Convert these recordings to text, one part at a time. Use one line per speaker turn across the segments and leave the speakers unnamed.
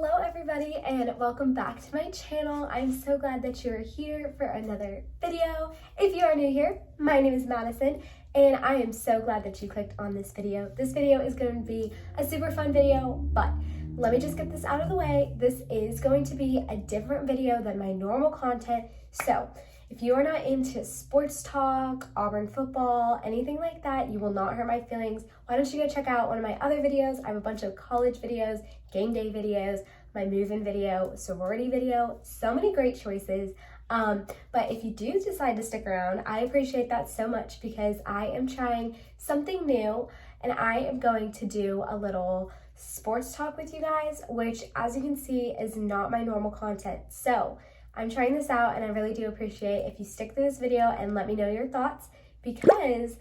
Hello everybody and welcome back to my channel. I'm so glad that you're here for another video. If you are new here, my name is Madison and I am so glad that you clicked on this video. This video is going to be a super fun video, but let me just get this out of the way. This is going to be a different video than my normal content. So if you are not into sports talk, Auburn football, anything like that, you will not hurt my feelings. Why don't you go check out one of my other videos? I have a bunch of college videos, game day videos, my move-in video, sorority video, so many great choices. But if you do decide to stick around, I appreciate that so much because I am trying something new and I am going to do a little sports talk with you guys, which as you can see is not my normal content. So I'm trying this out and I really do appreciate if you stick to this video and let me know your thoughts because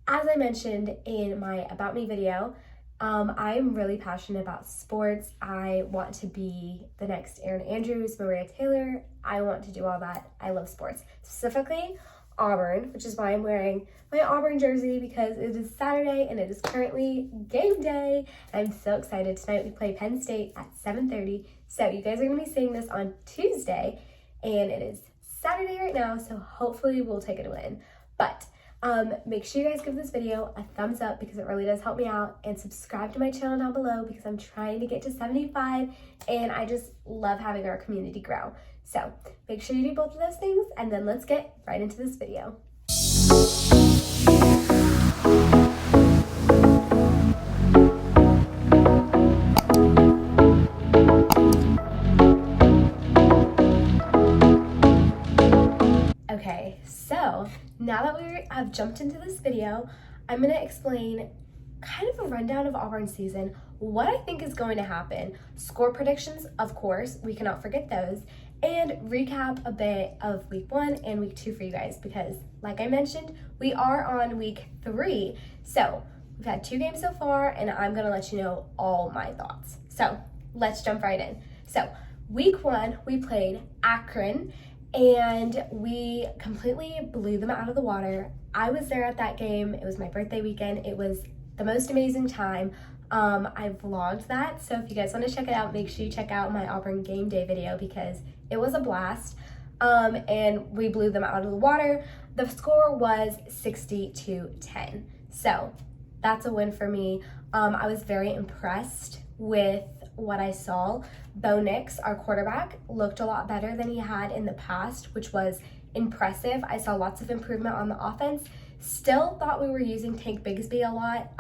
as I mentioned in my About Me video, I'm really passionate about sports. I want to be the next Erin Andrews, Maria Taylor. I want to do all that. I love sports, specifically Auburn, which is why I'm wearing my Auburn jersey because it is Saturday and it is currently game day. I'm so excited. Tonight we play Penn State at 7:30. So you guys are going to be seeing this on Tuesday and it is Saturday right now. So hopefully we'll take it a win. But make sure you guys give this video a thumbs up because it really does help me out, and subscribe to my channel down below because I'm trying to get to 75 and I just love having our community grow. So make sure you do both of those things and then let's get right into this video. Okay, so now that we have jumped into this video, I'm going to explain kind of a rundown of Auburn season, what I think is going to happen, score predictions, of course, we cannot forget those, and recap a bit of week 1 and week 2 for you guys because, like I mentioned, we are on week 3. So we've had 2 games so far and I'm going to let you know all my thoughts. So let's jump right in. So week 1, we played Akron and we completely blew them out of the water. I was there at that game. It was my birthday weekend. It was the most amazing time. I vlogged that, so if you guys want to check it out, make sure you check out my Auburn game day video because it was a blast. And we blew them out of the water. The score was 60-10. So that's a win for me. I was very impressed with what I saw. Bo Nix, our quarterback, looked a lot better than he had in the past, which was impressive. I saw lots of improvement on the offense. Still thought we were using Tank Bigsby a lot,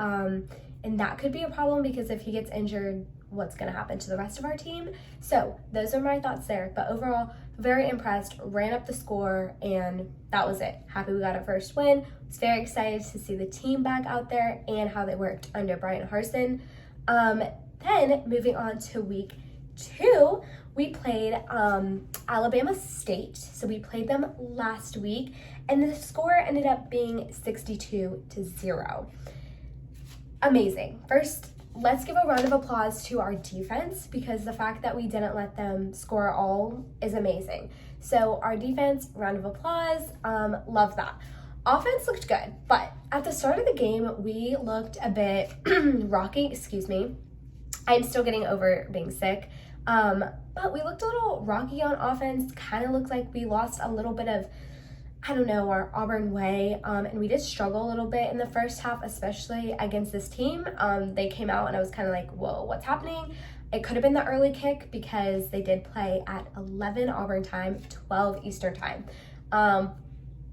and that could be a problem because if he gets injured, what's going to happen to the rest of our team? So those are my thoughts there, but overall, very impressed, ran up the score, and that was it. Happy we got our first win. Was very excited to see the team back out there and how they worked under Brian Harsin. Then moving on to week 2, we played Alabama State. So we played them last week and the score ended up being 62-0. Amazing. First, let's give a round of applause to our defense because the fact that we didn't let them score all is amazing. So our defense, round of applause, love that. Offense looked good, but at the start of the game, we looked a bit rocky, excuse me. I'm still getting over being sick, but we looked a little rocky on offense, kind of looked like we lost a little bit of, I don't know, our Auburn way, and we did struggle a little bit in the first half, especially against this team. They came out and I was kind of like, whoa, what's happening? It could have been the early kick because they did play at 11 Auburn time, 12 Eastern time. But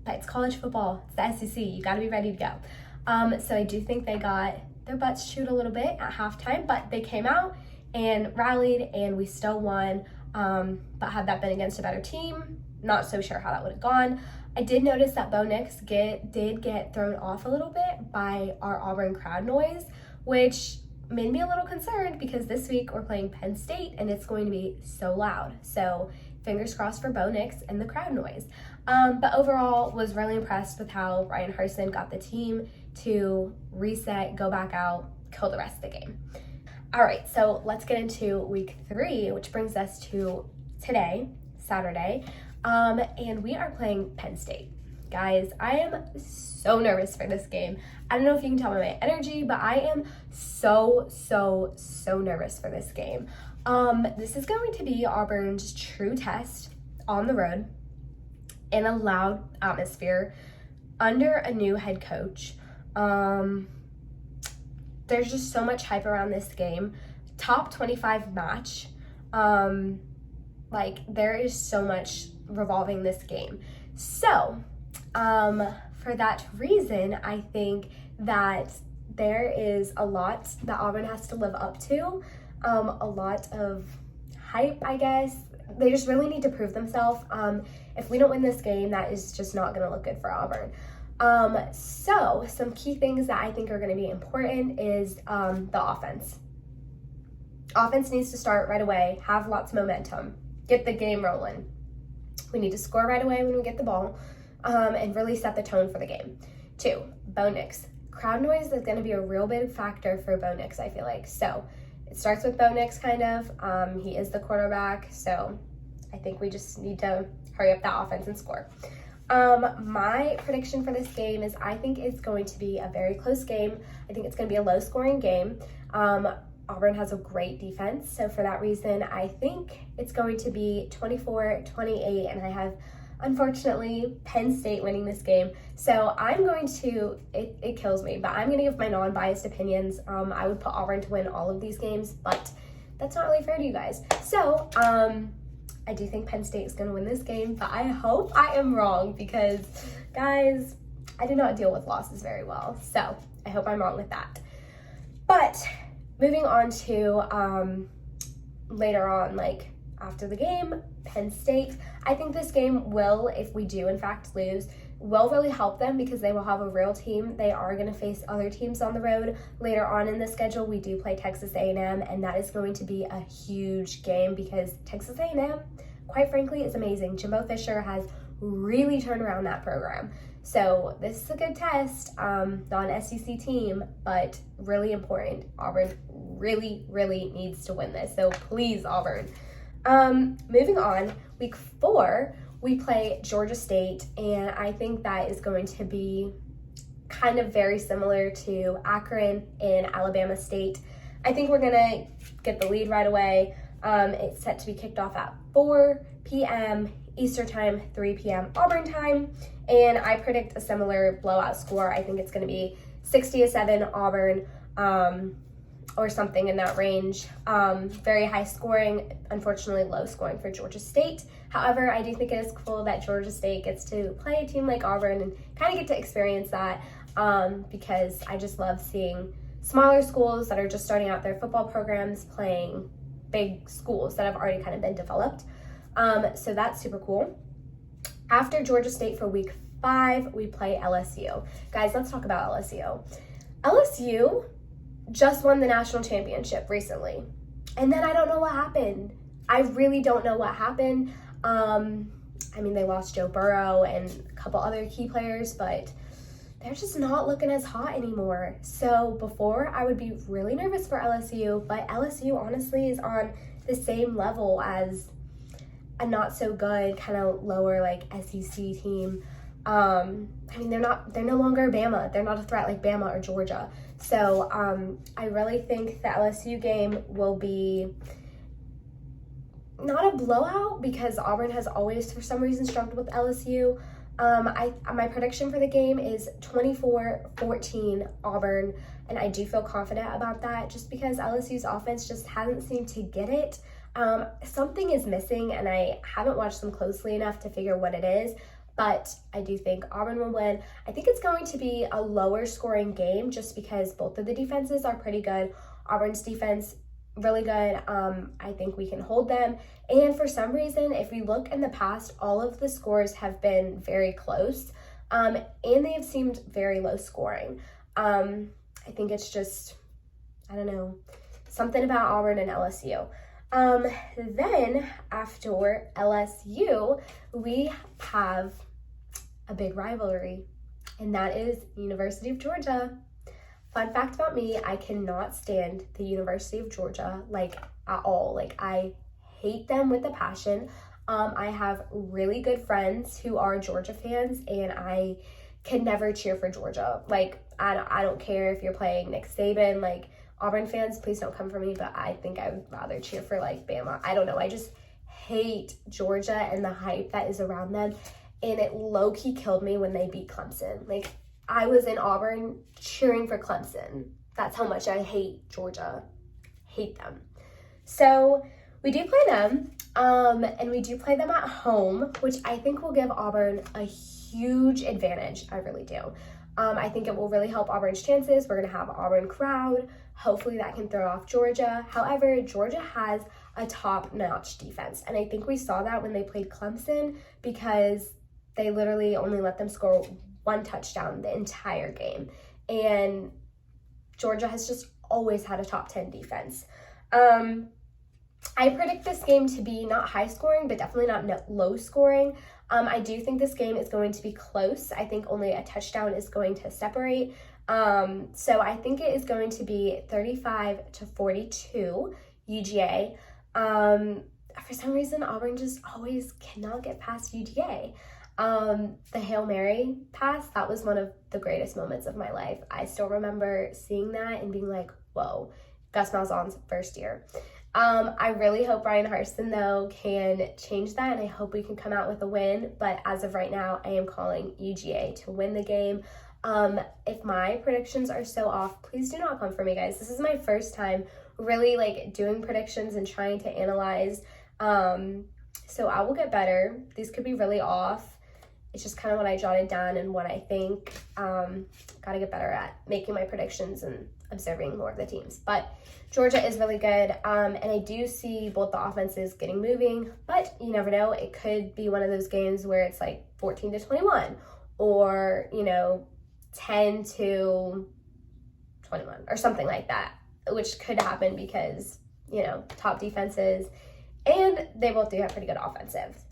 it's college football, it's the SEC, you gotta be ready to go. So I do think they got their butts chewed a little bit at halftime, but they came out and rallied and we still won. But had that been against a better team, not so sure how that would have gone. I did notice that Bo Nix did get thrown off a little bit by our Auburn crowd noise, which made me a little concerned because this week we're playing Penn State and it's going to be so loud. So fingers crossed for Bo Nix and the crowd noise. But overall was really impressed with how Brian Harsin got the team to reset, go back out, kill the rest of the game. All right, so let's get into week 3, which brings us to today, Saturday, and we are playing Penn State. Guys, I am so nervous for this game. I don't know if you can tell by my energy, but I am so nervous for this game. This is going to be Auburn's true test on the road in a loud atmosphere under a new head coach. There's just so much hype around this game. Top 25 match. There is so much revolving this game. So, for that reason, I think that there is a lot that Auburn has to live up to. A lot of hype, I guess. They just really need to prove themselves. If we don't win this game, that is just not going to look good for Auburn. So some key things that I think are going to be important is the offense. Offense needs to start right away, have lots of momentum, get the game rolling. We need to score right away when we get the ball, and really set the tone for the game. 2, Bo Nix. Crowd noise is going to be a real big factor for Bo Nix, I feel like. So it starts with Bo Nix, kind of. He is the quarterback, so I think we just need to hurry up that offense and score. My prediction for this game is I think it's going to be a very close game. I think it's going to be a low-scoring game. Auburn has a great defense, so for that reason, I think it's going to be 24-28, and I have, unfortunately, Penn State winning this game. So I'm going to, it kills me, but I'm going to give my non-biased opinions. I would put Auburn to win all of these games, but that's not really fair to you guys. So, I do think Penn State is going to win this game, but I hope I am wrong because, guys, I do not deal with losses very well. So I hope I'm wrong with that. But moving on to later on, after the game, Penn State, I think this game will, if we do in fact lose, will really help them because they will have a real team. They are going to face other teams on the road. Later on in the schedule, we do play Texas A&M, and that is going to be a huge game because Texas A&M, quite frankly, is amazing. Jimbo Fisher has really turned around that program. So this is a good test, not an SEC team, but really important. Auburn really needs to win this. So please, Auburn. Moving on, week 4, we play Georgia State, and I think that is going to be kind of very similar to Akron and Alabama State. I think we're going to get the lead right away. It's set to be kicked off at 4 p.m. Eastern time, 3 p.m. Auburn time, and I predict a similar blowout score. I think it's going to be 60-7 Auburn, or something in that range. Very high scoring, unfortunately low scoring for Georgia State. However, I do think it is cool that Georgia State gets to play a team like Auburn and kind of get to experience that, because I just love seeing smaller schools that are just starting out their football programs playing big schools that have already kind of been developed. So that's super cool. After Georgia State for week 5, we play LSU. Guys, let's talk about LSU. LSU just won the national championship recently, and then I don't know what happened. I really don't know what happened. They lost Joe Burrow and a couple other key players, but they're just not looking as hot anymore. So before, I would be really nervous for LSU, but LSU honestly is on the same level as a not so good, kind of lower SEC team. They're no longer Bama. They're not a threat like Bama or Georgia. So I really think the LSU game will be not a blowout because Auburn has always, for some reason, struggled with LSU. My prediction for the game is 24-14 Auburn, and I do feel confident about that just because LSU's offense just hasn't seemed to get it. Something is missing, and I haven't watched them closely enough to figure what it is, but I do think Auburn will win. I think it's going to be a lower scoring game just because both of the defenses are pretty good. Auburn's defense, really good. I think we can hold them. And for some reason, if we look in the past, all of the scores have been very close, and they have seemed very low scoring. I think it's just, I don't know, something about Auburn and LSU. Then after LSU, we have a big rivalry, and that is University of Georgia. Fun fact about me, I cannot stand the University of Georgia, at all. I hate them with a passion. I have really good friends who are Georgia fans, and I can never cheer for Georgia. Like, I don't care if you're playing Nick Saban. Like, Auburn fans, please don't come for me, but I think I would rather cheer for, like, Bama. I don't know. I just hate Georgia and the hype that is around them, and it low-key killed me when they beat Clemson. Like, I was in Auburn cheering for Clemson. That's how much I hate Georgia. Hate them. So we do play them, and we do play them at home, which I think will give Auburn a huge advantage. I really do. I think it will really help Auburn's chances. We're going to have Auburn crowd. Hopefully that can throw off Georgia. However, Georgia has a top-notch defense, and I think we saw that when they played Clemson because they literally only let them score one touchdown the entire game. And Georgia has just always had a top 10 defense. I predict this game to be not high scoring, but definitely not low scoring. I do think this game is going to be close. I think only a touchdown is going to separate. So I think it is going to be 35-42 UGA. For some reason, Auburn just always cannot get past UGA. The Hail Mary pass, that was one of the greatest moments of my life. I still remember seeing that and being like, whoa, Gus Malzahn's first year. I really hope Brian Harsin, though, can change that, and I hope we can come out with a win. But as of right now, I am calling UGA to win the game. If my predictions are so off, please do not come for me, guys. This is my first time really, like, doing predictions and trying to analyze. So I will get better. These could be really off. It's just kind of what I jotted down and what I think. Gotta get better at making my predictions and observing more of the teams. But Georgia is really good, and I do see both the offenses getting moving, but you never know. It could be one of those games where it's like 14-21 or, 10-21 or something like that, which could happen because, top defenses, and they both do have pretty good offensives.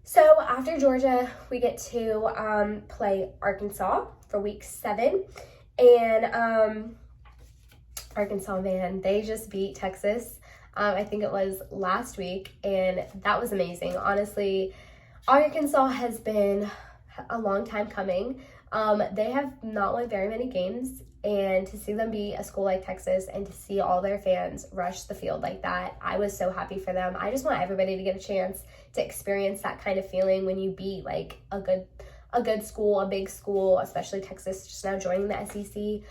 So after Georgia, we get to play Arkansas for week 7, and Arkansas, man, they just beat Texas. I think it was last week, and that was amazing. Honestly, Arkansas has been a long time coming. They have not won very many games, and to see them beat a school like Texas and to see all their fans rush the field like that, I was so happy for them. I just want everybody to get a chance to experience that kind of feeling when you beat like a good school, a big school, especially Texas just now joining the SEC.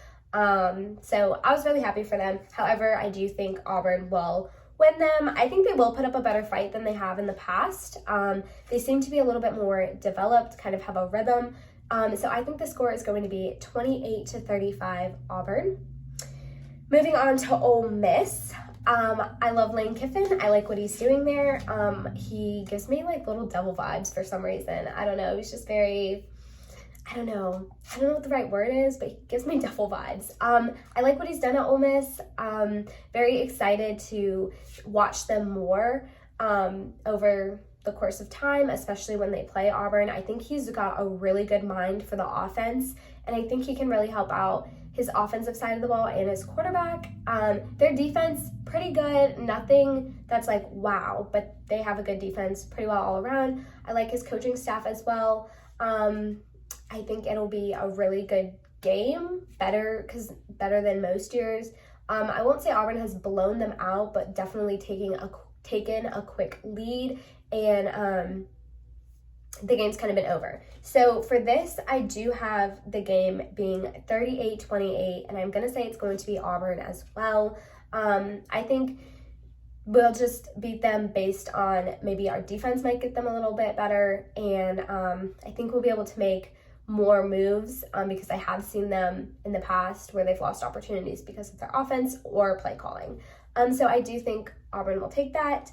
So I was really happy for them. However, I do think Auburn will win them. I think they will put up a better fight than they have in the past. They seem to be a little bit more developed, kind of have a rhythm. So I think the score is going to be 28-35 Auburn. Moving on to Ole Miss. I love Lane Kiffin. I like what he's doing there. He gives me like little devil vibes for some reason. I don't know. He's just very, I don't know what the right word is, but he gives me devil vibes. I like what he's done at Ole Miss. Very excited to watch them more over the course of time, especially when they play Auburn. I think he's got a really good mind for the offense, and I think he can really help out his offensive side of the ball and his quarterback. Their defense, pretty good. Nothing that's like, wow, but they have a good defense pretty well all around. I like his coaching staff as well. I think it'll be a really good game, better than most years. I won't say Auburn has blown them out, but definitely taken a quick lead, and the game's kind of been over. So for this, I do have the game being 38-28, and I'm going to say it's going to be Auburn as well. I think we'll just beat them based on maybe our defense might get them a little bit better, and I think we'll be able to make more moves because I have seen them in the past where they've lost opportunities because of their offense or play calling. So I do think Auburn will take that.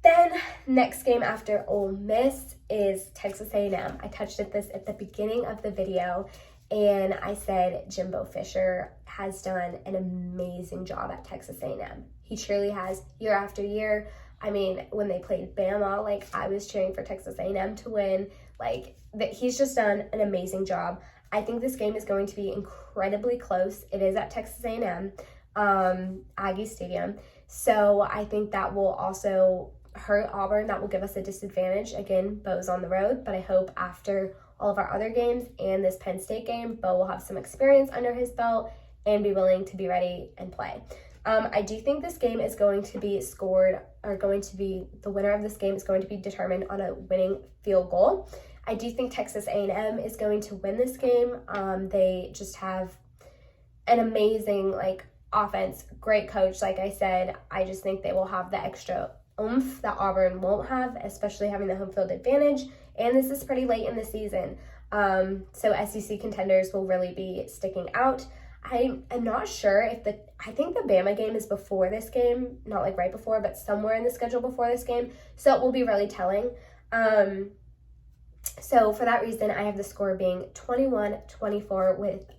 Then next game after Ole Miss is Texas A&M. I touched this at the beginning of the video, and I said Jimbo Fisher has done an amazing job at Texas A&M. He truly has, year after year. I mean, when they played Bama, like, I was cheering for Texas A&M to win. Like, he's just done an amazing job. I think this game is going to be incredibly close. It is at Texas A&M, Aggie Stadium. So I think that will also hurt Auburn. That will give us a disadvantage. Again, Bo's on the road, but I hope after all of our other games and this Penn State game, Bo will have some experience under his belt and be willing to be ready and play. I do think this game is going to be the winner of this game is going to be determined on a winning field goal. I do think Texas A&M is going to win this game. They just have an amazing offense, great coach. Like I said, I just think they will have the extra oomph that Auburn won't have, especially having the home field advantage. And this is pretty late in the season. So SEC contenders will really be sticking out. I'm not sure I think the Bama game is before this game, not right before, but somewhere in the schedule before this game. So it will be really telling. So for that reason, I have the score being 21-24 with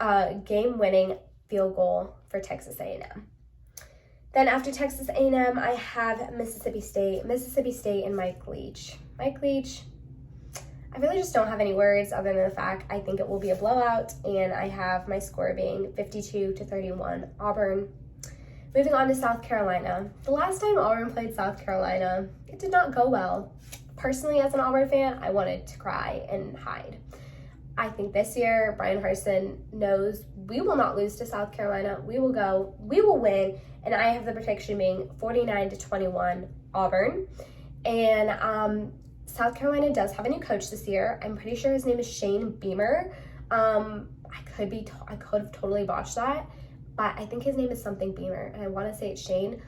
a game-winning field goal for Texas A&M. Then after Texas A&M, I have Mississippi State and Mike Leach. Mike Leach, I really just don't have any words other than the fact I think it will be a blowout, and I have my score being 52-31 Auburn. Moving on to South Carolina. The last time Auburn played South Carolina, it did not go well. Personally, as an Auburn fan, I wanted to cry and hide. I think this year, Brian Harsin knows we will not lose to South Carolina. We will win, and I have the prediction being 49-21 Auburn. And South Carolina does have a new coach this year. I'm pretty sure his name is Shane Beamer. I could have totally botched that, but I think his name is something Beamer, and I want to say it's Shane.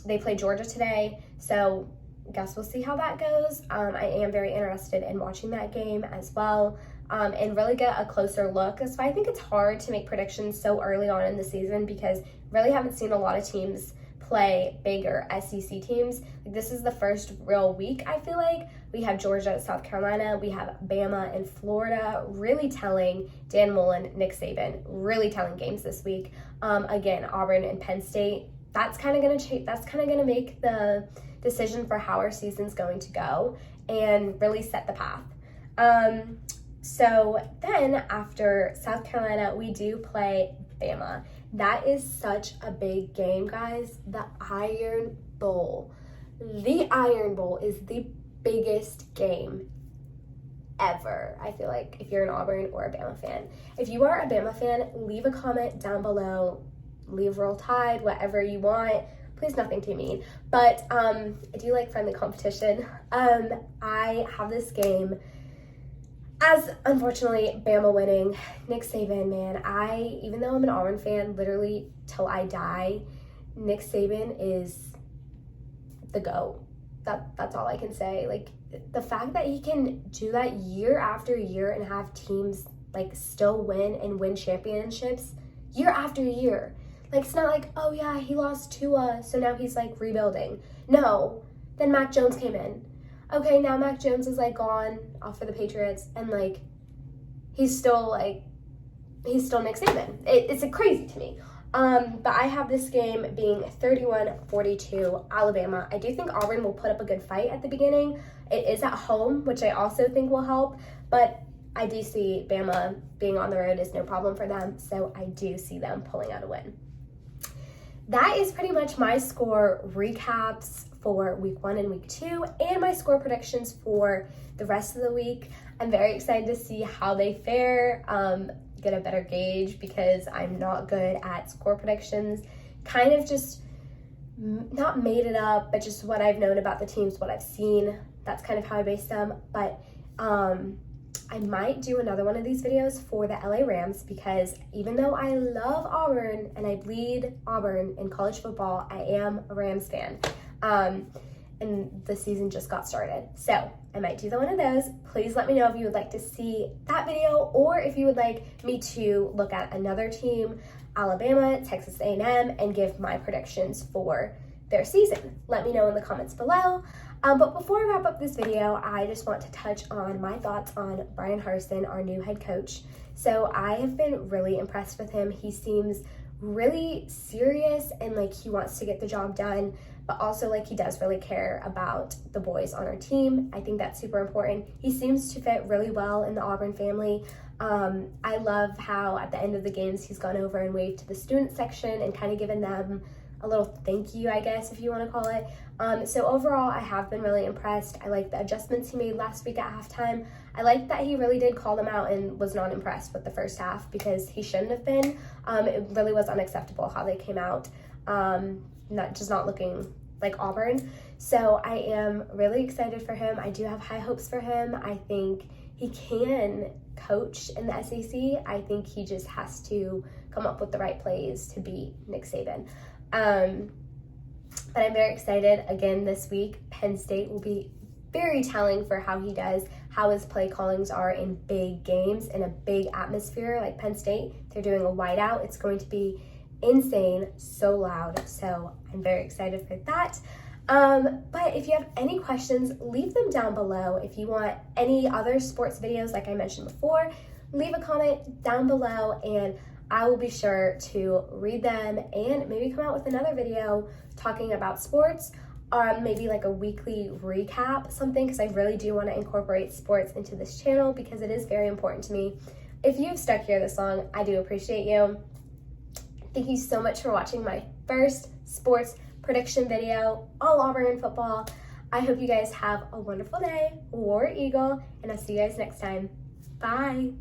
They play Georgia today, so I guess we'll see how that goes. I am very interested in watching that game as well, and really get a closer look. That's why I think it's hard to make predictions so early on in the season, because really haven't seen a lot of teams play bigger SEC teams. This is the first real week, I feel like. We have Georgia, South Carolina, we have Bama and Florida, really telling. Dan Mullen, Nick Saban, really telling games this week. Again, Auburn and Penn State, that's kind of gonna make the decision for how our season's going to go and really set the path. So then after South Carolina, we do play Bama. That is such a big game, guys. The Iron Bowl. The Iron Bowl is the biggest game ever, I feel like, if you're an Auburn or a Bama fan. If you are a Bama fan, leave a comment down below. Leave Roll Tide, whatever you want. Please, nothing too mean. But I do like friendly competition. I have this game as, unfortunately, Bama winning. Nick Saban, man, even though I'm an Auburn fan, literally till I die, Nick Saban is the GOAT. That's all I can say. The fact that he can do that year after year and have teams still win championships year after year. It's not oh yeah, he lost Tua, so now he's rebuilding. No, then Mac Jones came in. Okay, now Mac Jones is gone off for the Patriots, and he's still Nick Saban. It's crazy to me. But I have this game being 31-42 Alabama. I do think Auburn will put up a good fight at the beginning. It is at home, which I also think will help, but I do see Bama being on the road is no problem for them, so I do see them pulling out a win. That is pretty much my score recaps for week 1 and week 2, and my score predictions for the rest of the week. I'm very excited to see how they fare, get a better gauge, because I'm not good at score predictions. Kind of just not made it up, but just what I've known about the teams, what I've seen. That's kind of how I base them. But I might do another one of these videos for the LA Rams, because even though I love Auburn and I bleed Auburn in college football, I am a Rams fan. And the season just got started. So I might do one of those. Please let me know if you would like to see that video, or if you would like me to look at another team, Alabama, Texas A&M, and give my predictions for their season. Let me know in the comments below. But before I wrap up this video, I just want to touch on my thoughts on Brian Harsin, our new head coach. So I have been really impressed with him. He seems really serious and he wants to get the job done, but also he does really care about the boys on our team. I think that's super important. He seems to fit really well in the Auburn family. I love how at the end of the games he's gone over and waved to the student section and kind of given them a little thank you, I guess, if you want to call it. So overall, I have been really impressed. I like the adjustments he made last week at halftime. I like that he really did call them out and was not impressed with the first half because he shouldn't have been. It really was unacceptable how they came out, not looking like Auburn. So I am really excited for him. I do have high hopes for him. I think he can coach in the SEC. I think he just has to come up with the right plays to beat Nick Saban. But I'm very excited. Again, this week, Penn State will be very telling for how he does, how his play callings are in big games, in a big atmosphere like Penn State. They're doing a whiteout. It's going to be insane, so loud. So I'm very excited for that. But if you have any questions, leave them down below. If you want any other sports videos, like I mentioned before, leave a comment down below and I will be sure to read them and maybe come out with another video talking about sports, maybe like a weekly recap, something, because I really do want to incorporate sports into this channel because it is very important to me. If you've stuck here this long, I do appreciate you. Thank you so much for watching my first sports prediction video, all Auburn football. I hope you guys have a wonderful day. War Eagle, and I'll see you guys next time. Bye.